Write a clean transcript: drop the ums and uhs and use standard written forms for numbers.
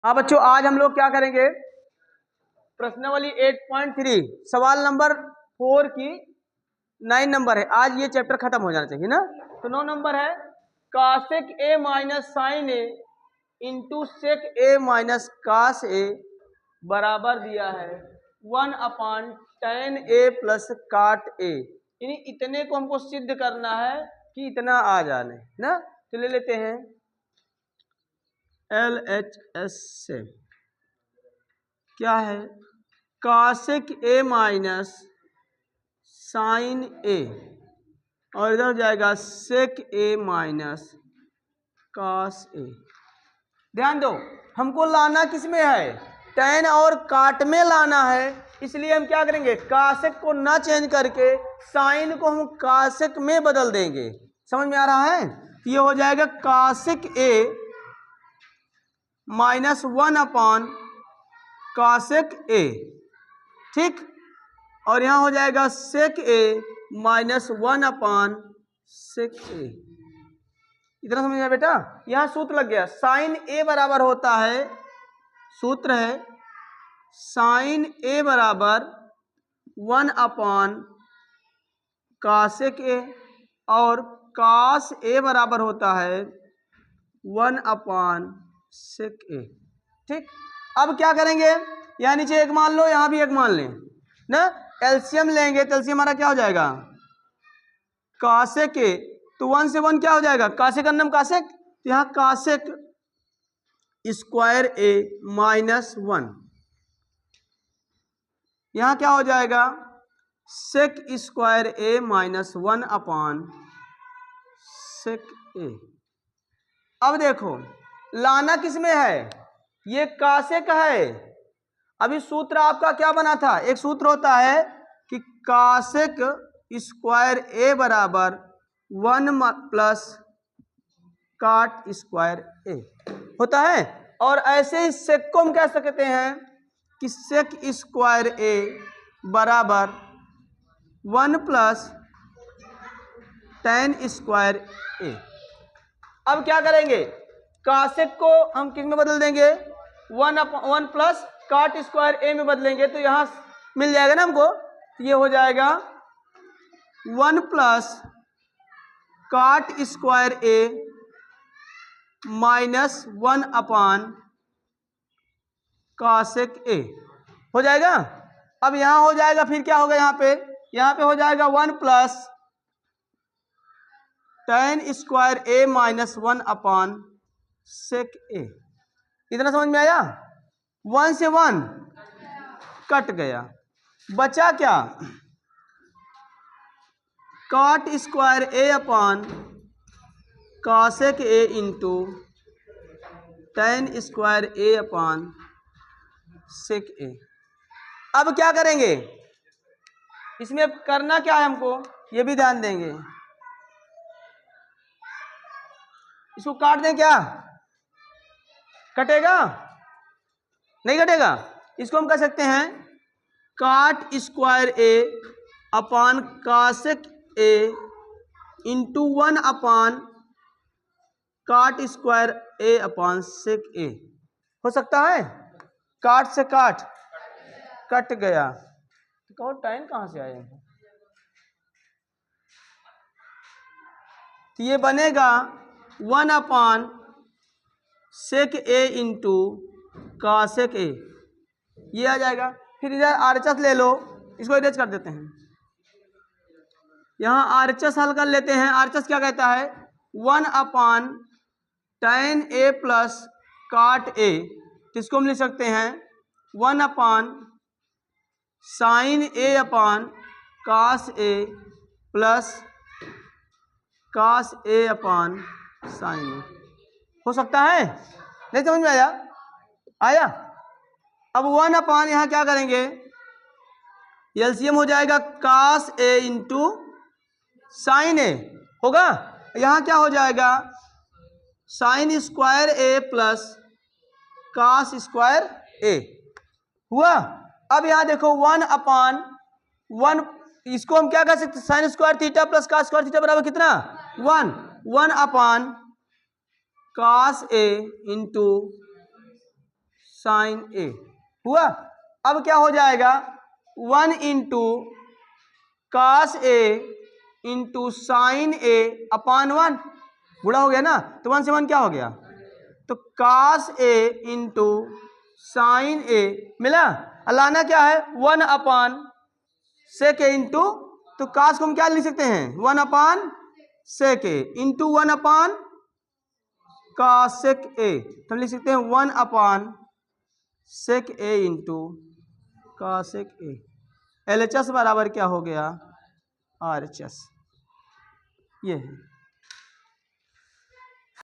हाँ बच्चों, आज हम लोग क्या करेंगे, प्रश्नावली 8.3 सवाल नंबर 4 की 9 नंबर है। आज ये चैप्टर खत्म हो जाना चाहिए ना। तो 9 नंबर है कासेक ए माइनस साइन ए इंटू सेक ए माइनस कास ए बराबर दिया है 1/tan ए प्लस काट ए। यानी इतने को हमको सिद्ध करना है कि इतना आ जाने ना। तो ले लेते हैं LHS से क्या है, कासेक ए माइनस साइन ए और इधर जाएगा सेक ए माइनस कास ए। ध्यान दो, हमको लाना किस में है, टैन और काट में लाना है। इसलिए हम क्या करेंगे, कासेक को ना चेंज करके साइन को हम कासेक में बदल देंगे। समझ में आ रहा है? ये हो जाएगा कासेक ए माइनस 1/कासेक ए, ठीक। और यहां हो जाएगा सेक ए माइनस 1/सेक ए। इतना समझ में बेटा? यहां सूत्र लग गया, साइन ए बराबर होता है, सूत्र है साइन ए बराबर 1/कासेक ए और कास ए बराबर होता है 1/सेक ए, ठीक। अब क्या करेंगे, यहाँ नीचे एक मान लो, यहां भी एक मान लें ना। एलसीएम लेंगे तो एलसीएम हमारा क्या हो जाएगा, कासेक ए, तो 1 से 1 क्या हो जाएगा, कासेक अन्नम कासेक। तो यहाँ कासेक स्क्वायर ए माइनस 1, यहाँ क्या हो जाएगा सेक स्क्वायर ए माइनस 1/सेक ए। अब देखो लाना किस में है, ये कासेक है। अभी सूत्र आपका क्या बना था, एक सूत्र होता है कि कासेक स्क्वायर ए बराबर 1 प्लस काट स्क्वायर ए होता है। और ऐसे ही सेक को हम कह सकते हैं कि सेक स्क्वायर ए बराबर 1 प्लस टैन स्क्वायर ए। अब क्या करेंगे, कासेक को हम किस में बदल देंगे, 1 प्लस काट स्क्वायर ए में बदलेंगे। तो यहां मिल जाएगा ना हमको, ये हो जाएगा 1 प्लस काट स्क्वायर ए माइनस 1/कासेक ए हो जाएगा। अब यहां हो जाएगा, फिर क्या होगा, यहाँ पे हो जाएगा 1 प्लस टैन स्क्वायर ए माइनस 1/सेक ए। इतना समझ में आया? 1 से 1 कट गया, बचा क्या, काट स्क्वायर ए अपान कासेक ए इंटू टैन स्क्वायर ए अपान सेक ए। अब क्या करेंगे, इसमें करना क्या है हमको, ये भी ध्यान देंगे। इसको काट दें क्या, कटेगा नहीं कटेगा। इसको हम कह सकते हैं काट स्क्वायर ए अपान कासेक ए इंटू 1 काट स्क्वायर ए अपान सेक ए। हो सकता है, काट से काट कट गया, तो कहो टाइम कहां से आए, तो ये बनेगा 1/सेक ए इंटू कासेक ए, ये आ जाएगा। फिर इधर आरएचएस ले लो, इसको इरेज कर देते हैं। यहां आरएचएस हल कर लेते हैं। आरएचएस क्या कहता है, 1/tan ए प्लस काट ए, जिसको हम लिख सकते हैं 1/sin ए अपान कास ए प्लस कास ए अपान साइन ए। हो सकता है, नहीं समझ में आया? आया। अब 1/, यहां क्या करेंगे, एलसीएम हो जाएगा कास ए इंटू साइन ए होगा। यहां क्या हो जाएगा, साइन स्क्वायर ए प्लस कास स्क्वायर ए हुआ। अब यहां देखो 1/1, इसको हम क्या कर सकते हैं, sine square theta plus cos square theta बराबर कितना, 1 1/कास ए इंटू साइन ए हुआ। अब क्या हो जाएगा, 1 इंटू कास ए इंटू साइन ए अपान 1, गुणा हो गया ना, तो 1 से 1 क्या हो गया, तो कास ए इंटू साइन ए मिला। लाना क्या है, 1 अपान सेक ए इंटू, तो कास को हम क्या लिख सकते हैं, 1 अपान सेक ए इंटू 1 अपान कासेक ए, तो हम लिख सकते हैं 1 अपान सेक ए इंटू कासेक ए। LHS बराबर क्या हो गया, RHS, ये है।